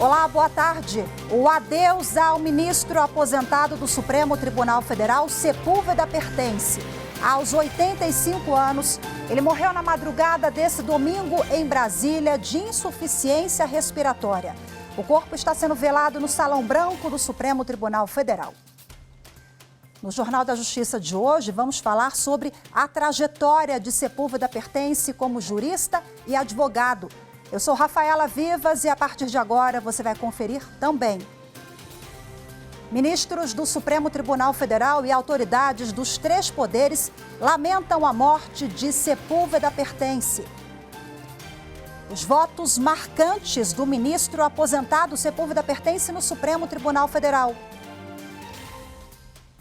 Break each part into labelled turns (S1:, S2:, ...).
S1: Olá, boa tarde. O adeus ao ministro aposentado do Supremo Tribunal Federal, Sepúlveda Pertence. Aos 85 anos, ele morreu na madrugada desse domingo em Brasília de insuficiência respiratória. O corpo está sendo velado no Salão Branco do Supremo Tribunal Federal. No Jornal da Justiça de hoje, vamos falar sobre a trajetória de Sepúlveda Pertence como jurista e advogado. Eu sou Rafaela Vivas e a partir de agora você vai conferir também. Ministros do Supremo Tribunal Federal e autoridades dos três poderes lamentam a morte de Sepúlveda Pertence. Os votos marcantes do ministro aposentado Sepúlveda Pertence no Supremo Tribunal Federal.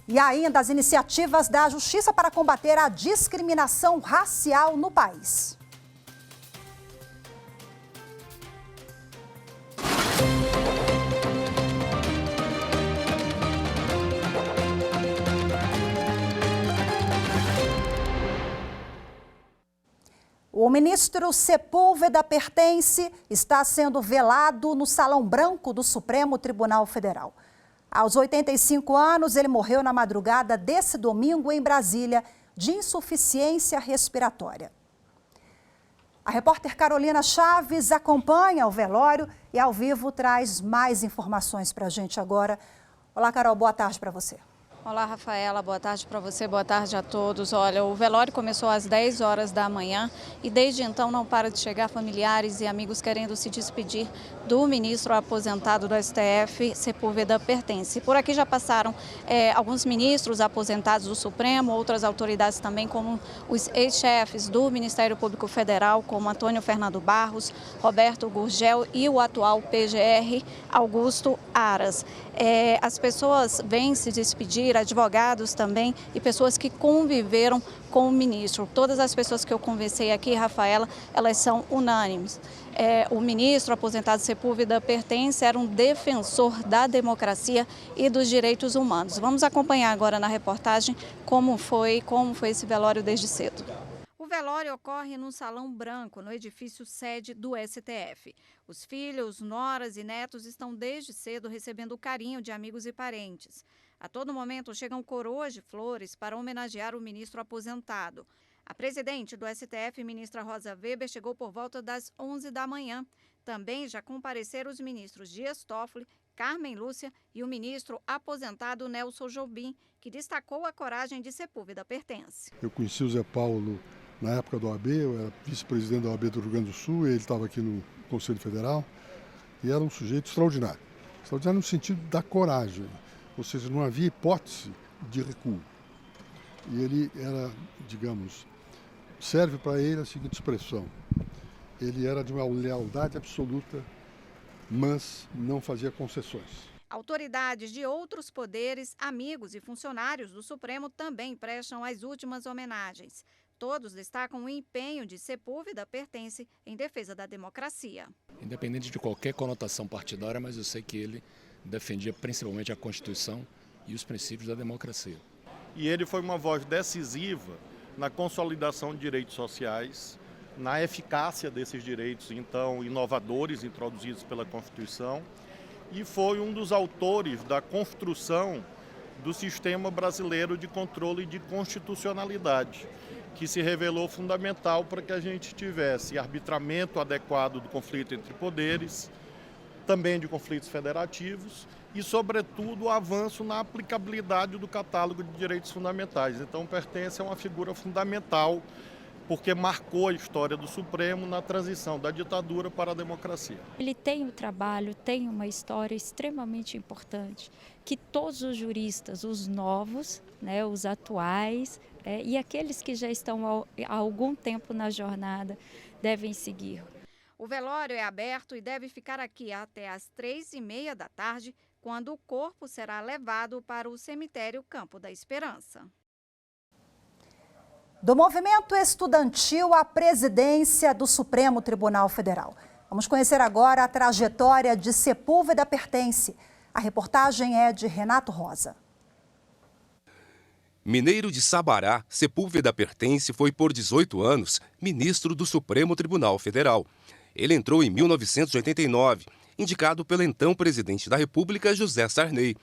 S1: E ainda as iniciativas da Justiça para combater a discriminação racial no país. O ministro Sepúlveda Pertence está sendo velado no Salão Branco do Supremo Tribunal Federal. Aos 85 anos, ele morreu na madrugada desse domingo em Brasília de insuficiência respiratória. A repórter Carolina Chaves acompanha o velório e ao vivo traz mais informações para a gente agora. Olá, Carol, boa tarde para você.
S2: Olá, Rafaela, boa tarde para você, boa tarde a todos. Olha, o velório começou às 10 horas da manhã e desde então não para de chegar familiares e amigos querendo se despedir do ministro aposentado do STF, Sepúlveda Pertence. Por aqui já passaram alguns ministros aposentados do Supremo, outras autoridades também, como os ex-chefes do Ministério Público Federal, como Antônio Fernando Barros, Roberto Gurgel e o atual PGR, Augusto Aras. As pessoas vêm se despedir, advogados também e pessoas que conviveram com o ministro. Todas as pessoas que eu conversei aqui, Rafaela, elas são unânimes. O ministro aposentado Sepúlveda Pertence era um defensor da democracia e dos direitos humanos. Vamos acompanhar agora na reportagem como foi esse velório desde cedo. O velório ocorre no Salão Branco, no edifício sede do STF. Os filhos, noras e netos estão desde cedo recebendo o carinho de amigos e parentes. A todo momento chegam coroas de flores para homenagear o ministro aposentado. A presidente do STF, ministra Rosa Weber, chegou por volta das 11 da manhã. Também já compareceram os ministros Dias Toffoli, Carmen Lúcia e o ministro aposentado Nelson Jobim, que destacou a coragem de Sepúlveda Pertence.
S3: Eu conheci o Zé Paulo na época do OAB, eu era vice-presidente da OAB do Rio Grande do Sul, ele estava aqui no Conselho Federal e era um sujeito extraordinário. Extraordinário no sentido da coragem, ou seja, não havia hipótese de recuo. E ele era, digamos, serve para ele a seguinte expressão: ele era de uma lealdade absoluta, mas não fazia concessões.
S2: Autoridades de outros poderes, amigos e funcionários do Supremo também prestam as últimas homenagens. Todos destacam o empenho de Sepúlveda Pertence em defesa da democracia.
S4: Independente de qualquer conotação partidária, mas eu sei que ele defendia principalmente a Constituição e os princípios da democracia.
S5: E ele foi uma voz decisiva na consolidação de direitos sociais, na eficácia desses direitos, então, inovadores introduzidos pela Constituição, e foi um dos autores da construção do sistema brasileiro de controle de constitucionalidade, que se revelou fundamental para que a gente tivesse arbitramento adequado do conflito entre poderes, também de conflitos federativos e, sobretudo, o avanço na aplicabilidade do catálogo de direitos fundamentais. Então, Pertence a uma figura fundamental porque marcou a história do Supremo na transição da ditadura para a democracia.
S6: Ele tem um trabalho, tem uma história extremamente importante, que todos os juristas, os novos, os atuais e aqueles que já estão há algum tempo na jornada, devem seguir.
S2: O velório é aberto e deve ficar aqui até às 3h30 da tarde, quando o corpo será levado para o cemitério Campo da Esperança.
S1: Do movimento estudantil à presidência do Supremo Tribunal Federal. Vamos conhecer agora a trajetória de Sepúlveda Pertence. A reportagem é de Renato Rosa.
S7: Mineiro de Sabará, Sepúlveda Pertence foi por 18 anos ministro do Supremo Tribunal Federal. Ele entrou em 1989 indicado pelo então presidente da República, José Sarney.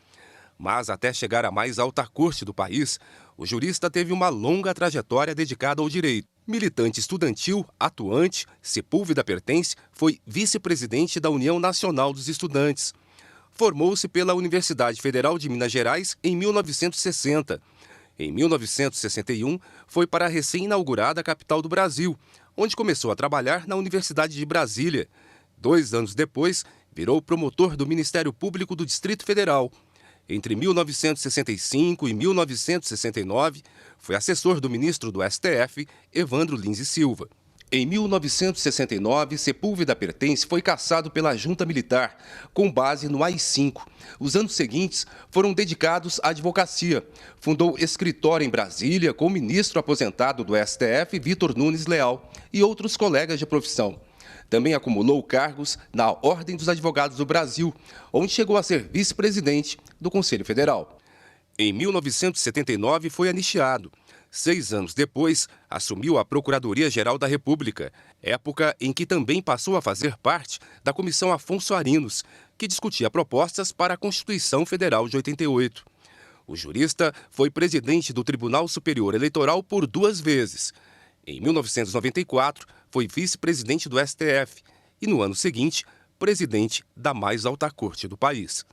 S7: Mas até chegar à mais alta corte do país, o jurista teve uma longa trajetória dedicada ao direito. Militante estudantil, atuante, Sepúlveda Pertence foi vice-presidente da União Nacional dos Estudantes. Formou-se pela Universidade Federal de Minas Gerais em 1960. Em 1961, foi para a recém-inaugurada capital do Brasil, onde começou a trabalhar na Universidade de Brasília. 2 anos depois, virou promotor do Ministério Público do Distrito Federal. Entre 1965 e 1969, foi assessor do ministro do STF, Evandro Lins e Silva. Em 1969, Sepúlveda Pertence foi cassado pela Junta Militar, com base no AI-5. Os anos seguintes foram dedicados à advocacia. Fundou escritório em Brasília com o ministro aposentado do STF, Vitor Nunes Leal, e outros colegas de profissão. Também acumulou cargos na Ordem dos Advogados do Brasil, onde chegou a ser vice-presidente do Conselho Federal. Em 1979, foi anistiado. 6 anos depois, assumiu a Procuradoria-Geral da República, época em que também passou a fazer parte da Comissão Afonso Arinos, que discutia propostas para a Constituição Federal de 88. O jurista foi presidente do Tribunal Superior Eleitoral por 2 vezes. Em 1994, foi vice-presidente do STF e, no ano seguinte, presidente da mais alta corte do país.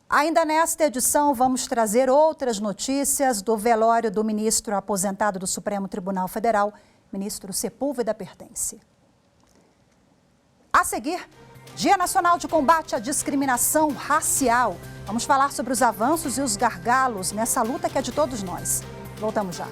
S1: Ainda nesta edição, vamos trazer outras notícias do velório do ministro aposentado do Supremo Tribunal Federal, ministro Sepúlveda Pertence. A seguir, Dia Nacional de Combate à Discriminação Racial. Vamos falar sobre os avanços e os gargalos nessa luta que é de todos nós. Voltamos já.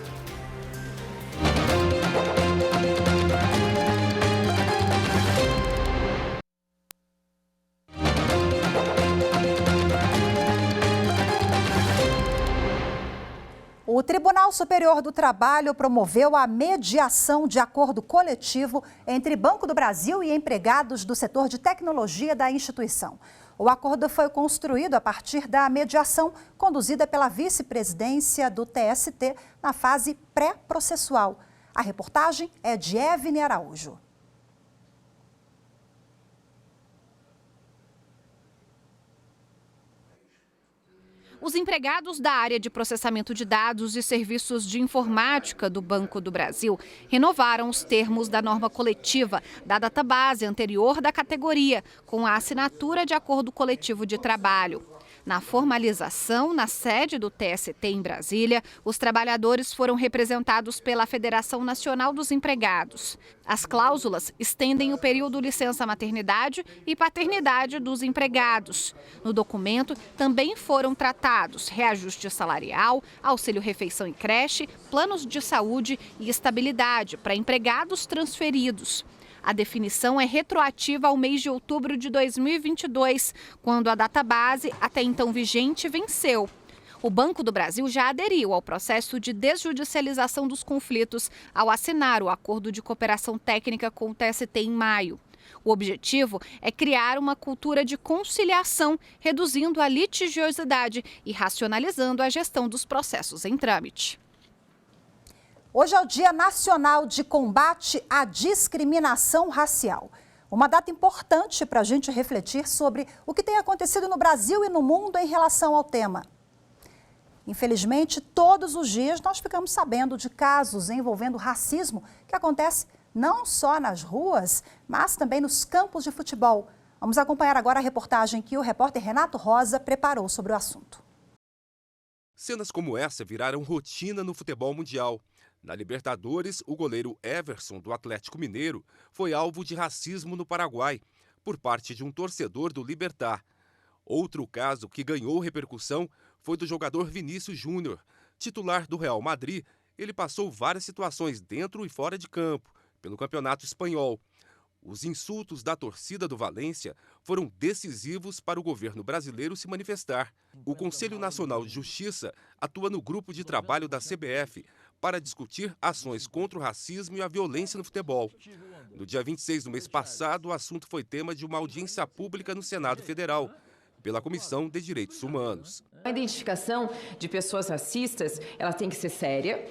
S1: O Tribunal Superior do Trabalho promoveu a mediação de acordo coletivo entre Banco do Brasil e empregados do setor de tecnologia da instituição. O acordo foi construído a partir da mediação conduzida pela vice-presidência do TST na fase pré-processual. A reportagem é de Evne Araújo.
S8: Os empregados da área de processamento de dados e serviços de informática do Banco do Brasil renovaram os termos da norma coletiva da database anterior da categoria, com a assinatura de acordo coletivo de trabalho. Na formalização, na sede do TST em Brasília, os trabalhadores foram representados pela Federação Nacional dos Empregados. As cláusulas estendem o período licença-maternidade e paternidade dos empregados. No documento, também foram tratados reajuste salarial, auxílio-refeição em creche, planos de saúde e estabilidade para empregados transferidos. A definição é retroativa ao mês de outubro de 2022, quando a database, até então vigente, venceu. O Banco do Brasil já aderiu ao processo de desjudicialização dos conflitos ao assinar o acordo de cooperação técnica com o TST em maio. O objetivo é criar uma cultura de conciliação, reduzindo a litigiosidade e racionalizando a gestão dos processos em trâmite.
S1: Hoje é o Dia Nacional de Combate à Discriminação Racial. Uma data importante para a gente refletir sobre o que tem acontecido no Brasil e no mundo em relação ao tema. Infelizmente, todos os dias nós ficamos sabendo de casos envolvendo racismo que acontece não só nas ruas, mas também nos campos de futebol. Vamos acompanhar agora a reportagem que o repórter Renato Rosa preparou sobre o assunto.
S7: Cenas como essa viraram rotina no futebol mundial. Na Libertadores, o goleiro Everson, do Atlético Mineiro, foi alvo de racismo no Paraguai, por parte de um torcedor do Libertad. Outro caso que ganhou repercussão foi do jogador Vinícius Júnior. Titular do Real Madrid, ele passou várias situações dentro e fora de campo, pelo Campeonato Espanhol. Os insultos da torcida do Valência foram decisivos para o governo brasileiro se manifestar. O Conselho Nacional de Justiça atua no grupo de trabalho da CBF para discutir ações contra o racismo e a violência no futebol. No dia 26 do mês passado, o assunto foi tema de uma audiência pública no Senado Federal, pela Comissão de Direitos Humanos.
S9: A identificação de pessoas racistas, ela tem que ser séria,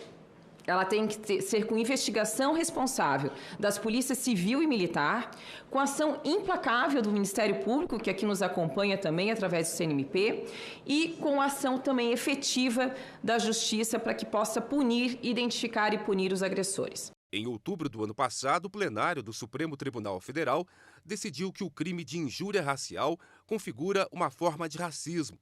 S9: Ela tem que ser com investigação responsável das polícias civil e militar, com ação implacável do Ministério Público, que aqui nos acompanha também através do CNMP, e com ação também efetiva da Justiça para que possa punir, identificar e punir os agressores.
S7: Em outubro do ano passado, o plenário do Supremo Tribunal Federal decidiu que o crime de injúria racial configura uma forma de racismo.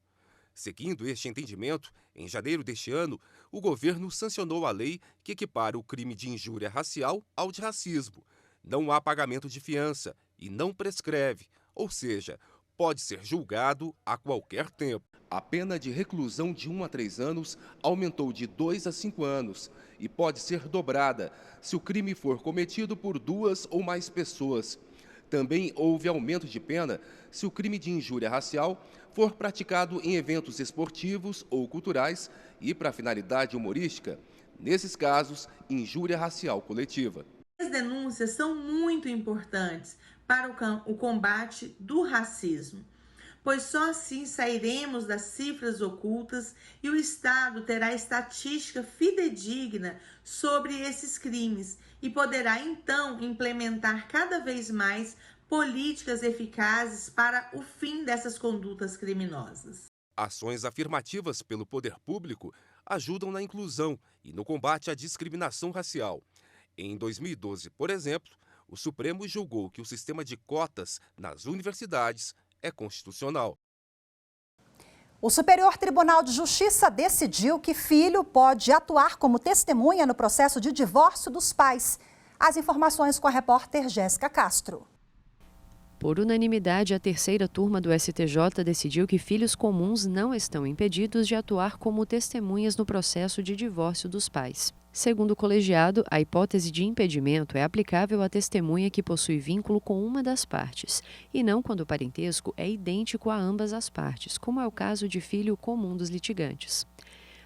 S7: Seguindo este entendimento, em janeiro deste ano, o governo sancionou a lei que equipara o crime de injúria racial ao de racismo. Não há pagamento de fiança e não prescreve, ou seja, pode ser julgado a qualquer tempo. A pena de reclusão de 1 a 3 anos aumentou de 2 a 5 anos e pode ser dobrada se o crime for cometido por 2 ou mais pessoas. Também houve aumento de pena se o crime de injúria racial for praticado em eventos esportivos ou culturais e para finalidade humorística. Nesses casos, injúria racial coletiva.
S10: As denúncias são muito importantes para o combate do racismo, pois só assim sairemos das cifras ocultas e o Estado terá estatística fidedigna sobre esses crimes e poderá então implementar cada vez mais políticas eficazes para o fim dessas condutas criminosas.
S7: Ações afirmativas pelo poder público ajudam na inclusão e no combate à discriminação racial. Em 2012, por exemplo, o Supremo julgou que o sistema de cotas nas universidades é constitucional.
S1: O Superior Tribunal de Justiça decidiu que filho pode atuar como testemunha no processo de divórcio dos pais. As informações com a repórter Jéssica Castro.
S11: Por unanimidade, a terceira turma do STJ decidiu que filhos comuns não estão impedidos de atuar como testemunhas no processo de divórcio dos pais. Segundo o colegiado, a hipótese de impedimento é aplicável à testemunha que possui vínculo com uma das partes, e não quando o parentesco é idêntico a ambas as partes, como é o caso de filho comum dos litigantes.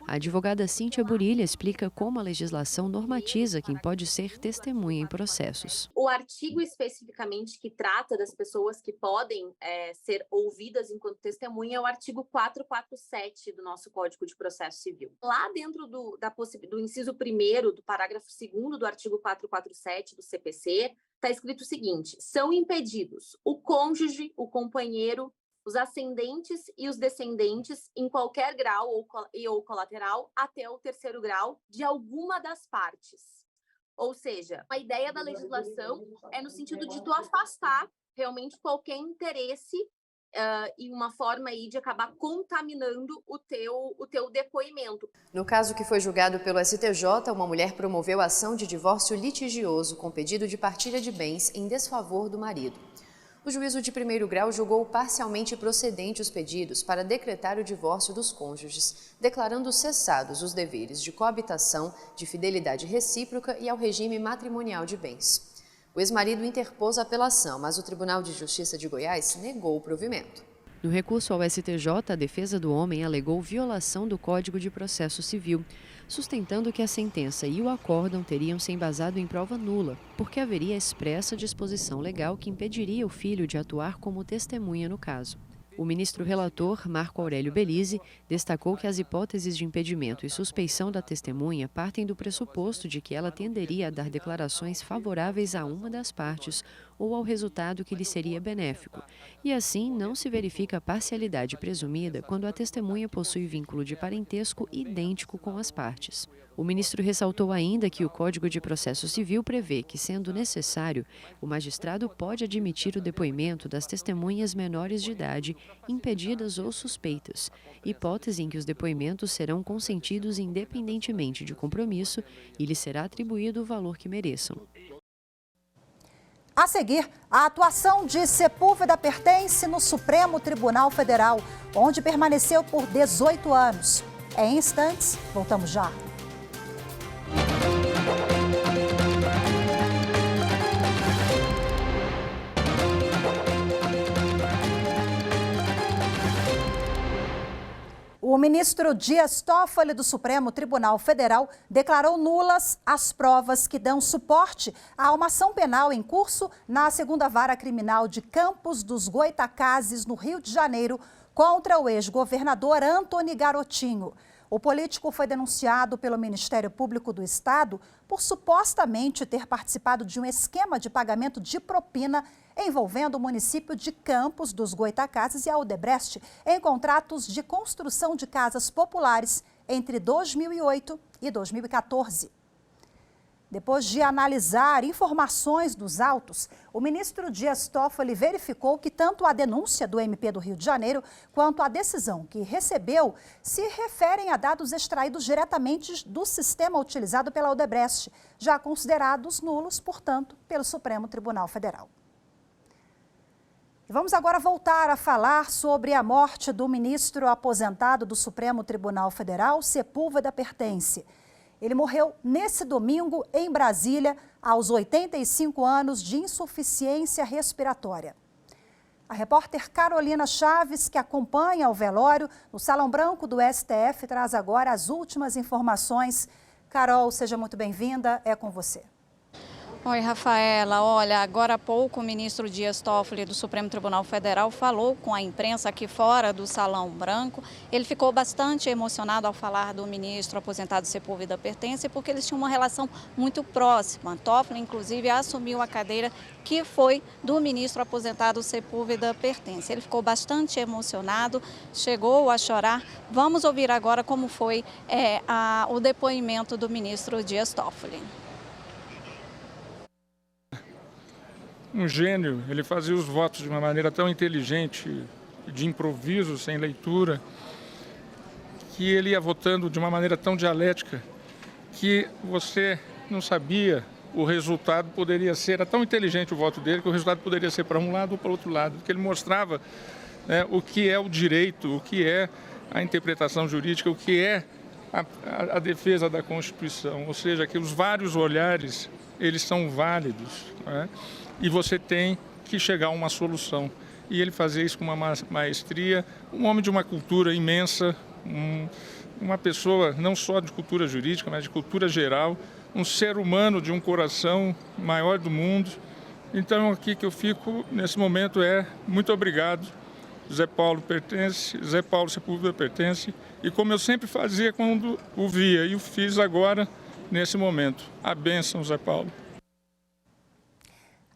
S11: A advogada Cíntia Burilha explica como a legislação normatiza quem pode ser testemunha em processos.
S12: O artigo especificamente que trata das pessoas que podem ser ouvidas enquanto testemunha é o artigo 447 do nosso Código de Processo Civil. Lá dentro do inciso 1º, do parágrafo 2º do artigo 447 do CPC, está escrito o seguinte: são impedidos o cônjuge, o companheiro, os ascendentes e os descendentes em qualquer grau ou colateral até o 3º grau de alguma das partes. Ou seja, a ideia da legislação é no sentido de tu afastar realmente qualquer interesse e uma forma aí de acabar contaminando o teu depoimento.
S11: No caso que foi julgado pelo STJ, uma mulher promoveu ação de divórcio litigioso com pedido de partilha de bens em desfavor do marido. O juízo de 1º grau julgou parcialmente procedente os pedidos para decretar o divórcio dos cônjuges, declarando cessados os deveres de coabitação, de fidelidade recíproca e ao regime matrimonial de bens. O ex-marido interpôs a apelação, mas o Tribunal de Justiça de Goiás negou o provimento. No recurso ao STJ, a defesa do homem alegou violação do Código de Processo Civil, sustentando que a sentença e o acórdão teriam se embasado em prova nula, porque haveria expressa disposição legal que impediria o filho de atuar como testemunha no caso. O ministro relator, Marco Aurélio Belize, destacou que as hipóteses de impedimento e suspeição da testemunha partem do pressuposto de que ela tenderia a dar declarações favoráveis a uma das partes ou ao resultado que lhe seria benéfico, e assim não se verifica a parcialidade presumida quando a testemunha possui vínculo de parentesco idêntico com as partes. O ministro ressaltou ainda que o Código de Processo Civil prevê que, sendo necessário, o magistrado pode admitir o depoimento das testemunhas menores de idade, impedidas ou suspeitas, hipótese em que os depoimentos serão consentidos independentemente de compromisso e lhes será atribuído o valor que mereçam.
S1: A seguir, a atuação de Sepúlveda Pertence no Supremo Tribunal Federal, onde permaneceu por 18 anos. Em instantes, voltamos já. O ministro Dias Toffoli do Supremo Tribunal Federal declarou nulas as provas que dão suporte a uma ação penal em curso na 2ª Vara Criminal de Campos dos Goytacazes, no Rio de Janeiro, contra o ex-governador Antony Garotinho. O político foi denunciado pelo Ministério Público do Estado por supostamente ter participado de um esquema de pagamento de propina envolvendo o município de Campos dos Goytacazes e a Odebrecht em contratos de construção de casas populares entre 2008 e 2014. Depois de analisar informações dos autos, o ministro Dias Toffoli verificou que tanto a denúncia do MP do Rio de Janeiro quanto a decisão que recebeu se referem a dados extraídos diretamente do sistema utilizado pela Odebrecht, já considerados nulos, portanto, pelo Supremo Tribunal Federal. Vamos agora voltar a falar sobre a morte do ministro aposentado do Supremo Tribunal Federal, Sepúlveda Pertence. Ele morreu nesse domingo em Brasília, aos 85 anos de insuficiência respiratória. A repórter Carolina Chaves, que acompanha o velório no Salão Branco do STF, traz agora as últimas informações. Carol, seja muito bem-vinda, é com você.
S2: Oi, Rafaela. Olha, agora há pouco o ministro Dias Toffoli do Supremo Tribunal Federal falou com a imprensa aqui fora do Salão Branco. Ele ficou bastante emocionado ao falar do ministro aposentado Sepúlveda Pertence, porque eles tinham uma relação muito próxima. Toffoli, inclusive, assumiu a cadeira que foi do ministro aposentado Sepúlveda Pertence. Ele ficou bastante emocionado, chegou a chorar. Vamos ouvir agora como foi o depoimento do ministro Dias Toffoli.
S13: Um gênio, ele fazia os votos de uma maneira tão inteligente, de improviso, sem leitura, que ele ia votando de uma maneira tão dialética que você não sabia o resultado poderia ser. Era tão inteligente o voto dele que o resultado poderia ser para um lado ou para o outro lado, porque ele mostrava o que é o direito, o que é a interpretação jurídica, o que é a defesa da Constituição, ou seja, que os vários olhares, eles são válidos, né? E você tem que chegar a uma solução. E ele fazia isso com uma maestria, um homem de uma cultura imensa, uma pessoa não só de cultura jurídica, mas de cultura geral, um ser humano de um coração maior do mundo. Então, aqui que eu fico, nesse momento, muito obrigado, Zé Paulo Sepúlveda Pertence, e como eu sempre fazia quando o via, e o fiz agora, nesse momento. A bênção, Zé Paulo.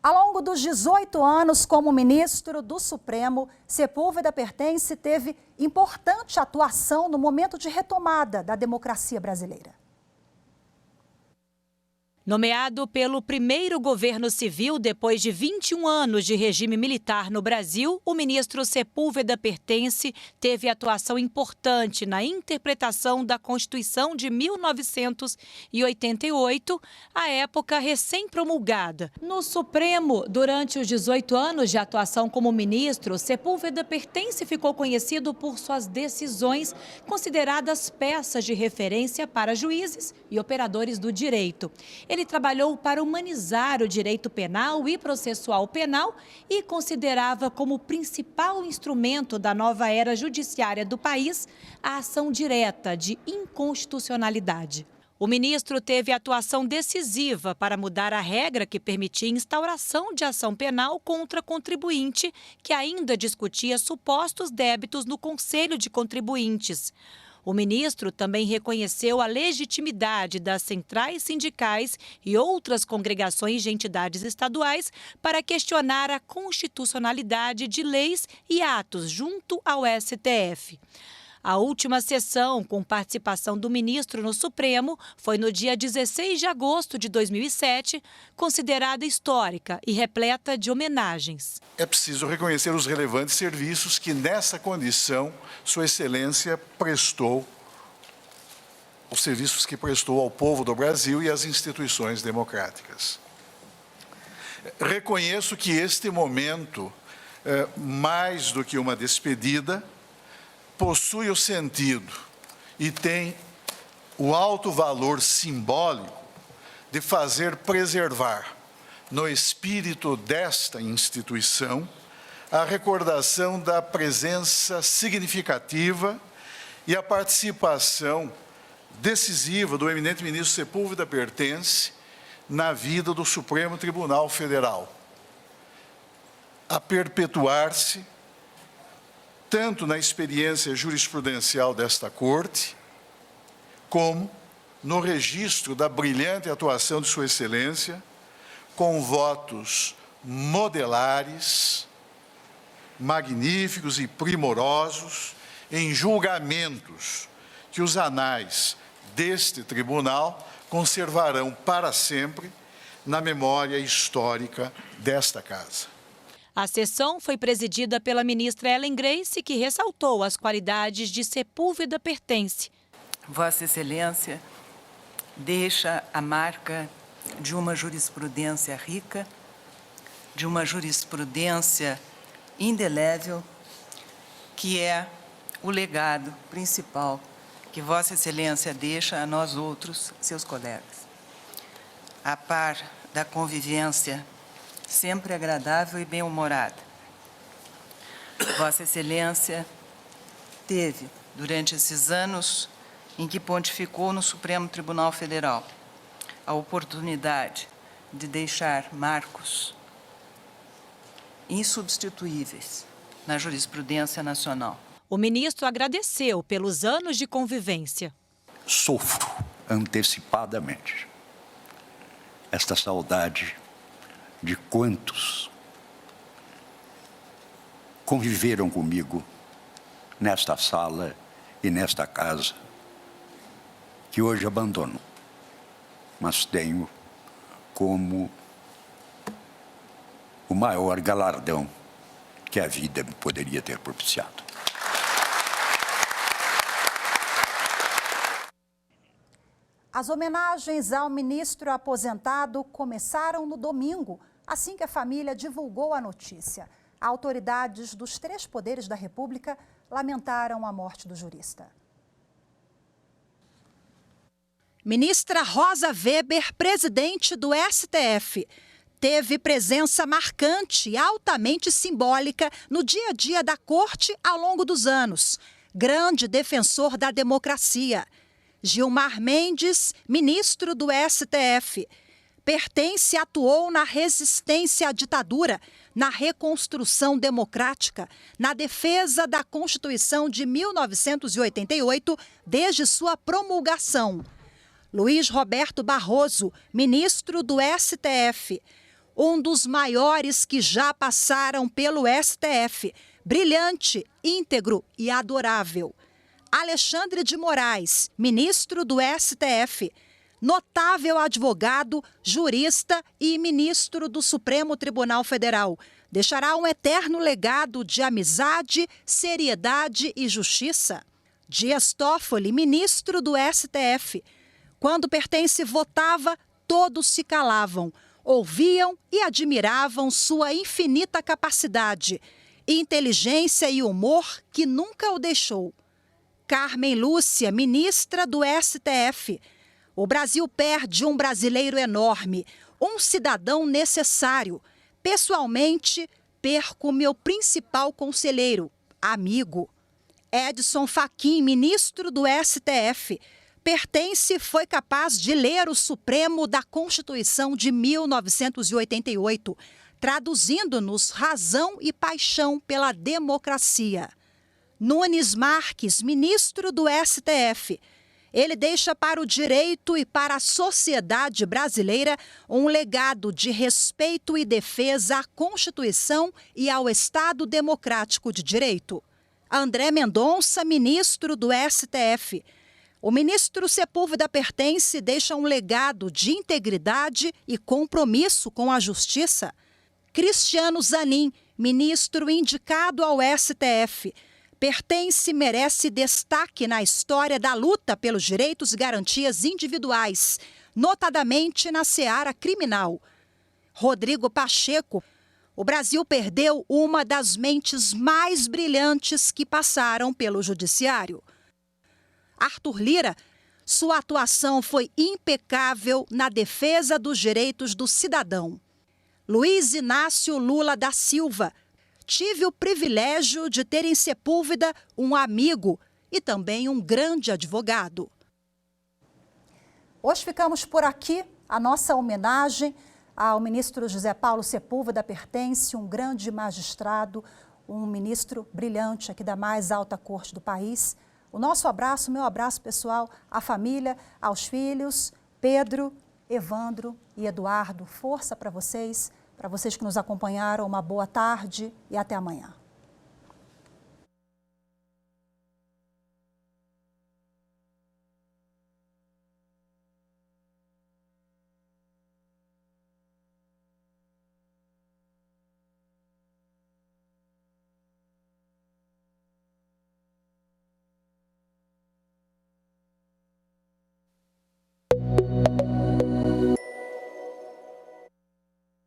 S1: Ao longo dos 18 anos como ministro do Supremo, Sepúlveda Pertence teve importante atuação no momento de retomada da democracia brasileira.
S14: Nomeado pelo primeiro governo civil depois de 21 anos de regime militar no Brasil, o ministro Sepúlveda Pertence teve atuação importante na interpretação da Constituição de 1988, à época recém-promulgada. No Supremo, durante os 18 anos de atuação como ministro, Sepúlveda Pertence ficou conhecido por suas decisões consideradas peças de referência para juízes e operadores do direito. Ele trabalhou para humanizar o direito penal e processual penal e considerava como principal instrumento da nova era judiciária do país a ação direta de inconstitucionalidade. O ministro teve atuação decisiva para mudar a regra que permitia a instauração de ação penal contra contribuinte, que ainda discutia supostos débitos no Conselho de Contribuintes. O ministro também reconheceu a legitimidade das centrais sindicais e outras congregações de entidades estaduais para questionar a constitucionalidade de leis e atos junto ao STF. A última sessão, com participação do ministro no Supremo, foi no dia 16 de agosto de 2007, considerada histórica e repleta de homenagens.
S15: É preciso reconhecer os relevantes serviços que, nessa condição, Sua Excelência prestou, os serviços que prestou ao povo do Brasil e às instituições democráticas. Reconheço que este momento, mais do que uma despedida, possui o sentido e tem o alto valor simbólico de fazer preservar, no espírito desta instituição, a recordação da presença significativa e a participação decisiva do eminente ministro Sepúlveda Pertence na vida do Supremo Tribunal Federal, a perpetuar-se tanto na experiência jurisprudencial desta Corte, como no registro da brilhante atuação de Sua Excelência, com votos modelares, magníficos e primorosos, em julgamentos que os anais deste tribunal conservarão para sempre na memória histórica desta casa.
S14: A sessão foi presidida pela ministra Ellen Grace, que ressaltou as qualidades de Sepúlveda Pertence.
S16: Vossa Excelência deixa a marca de uma jurisprudência rica, de uma jurisprudência indelével, que é o legado principal que Vossa Excelência deixa a nós outros, seus colegas. A par da convivência sempre agradável e bem-humorada. Vossa Excelência teve, durante esses anos em que pontificou no Supremo Tribunal Federal, a oportunidade de deixar marcos insubstituíveis na jurisprudência nacional.
S14: O ministro agradeceu pelos anos de convivência.
S17: Sofro antecipadamente esta saudade de quantos conviveram comigo nesta sala e nesta casa, que hoje abandono, mas tenho como o maior galardão que a vida me poderia ter propiciado.
S1: As homenagens ao ministro aposentado começaram no domingo, assim que a família divulgou a notícia. Autoridades dos 3 poderes da República lamentaram a morte do jurista. Ministra Rosa Weber, presidente do STF, teve presença marcante e altamente simbólica no dia a dia da corte ao longo dos anos. Grande defensor da democracia. Gilmar Mendes, ministro do STF. Pertence e atuou na resistência à ditadura, na reconstrução democrática, na defesa da Constituição de 1988, desde sua promulgação. Luiz Roberto Barroso, ministro do STF. Um dos maiores que já passaram pelo STF. Brilhante, íntegro e adorável. Alexandre de Moraes, ministro do STF, notável advogado, jurista e ministro do Supremo Tribunal Federal. Deixará um eterno legado de amizade, seriedade e justiça. Dias Toffoli, ministro do STF. Quando Pertence votava, todos se calavam, ouviam e admiravam sua infinita capacidade, inteligência e humor que nunca o deixou. Carmen Lúcia, ministra do STF. O Brasil perde um brasileiro enorme, um cidadão necessário. Pessoalmente, perco meu principal conselheiro, amigo. Edson Fachin, ministro do STF. Pertence foi capaz de ler o Supremo da Constituição de 1988, traduzindo-nos razão e paixão pela democracia. Nunes Marques, ministro do STF. Ele deixa para o direito e para a sociedade brasileira um legado de respeito e defesa à Constituição e ao Estado Democrático de Direito. André Mendonça, ministro do STF. O ministro Sepúlveda Pertence deixa um legado de integridade e compromisso com a justiça. Cristiano Zanin, ministro indicado ao STF. Pertence merece destaque na história da luta pelos direitos e garantias individuais, notadamente na seara criminal. Rodrigo Pacheco. O Brasil perdeu uma das mentes mais brilhantes que passaram pelo judiciário. Arthur Lira. Sua atuação foi impecável na defesa dos direitos do cidadão. Luiz Inácio Lula da Silva. Tive o privilégio de ter em Sepúlveda um amigo e também um grande advogado. Hoje ficamos por aqui. A nossa homenagem ao ministro José Paulo Sepúlveda Pertence, um grande magistrado, um ministro brilhante aqui da mais alta corte do país. O nosso abraço, meu abraço pessoal, à família, aos filhos, Pedro, Evandro e Eduardo. Força para vocês que nos acompanharam. Uma boa tarde e até amanhã.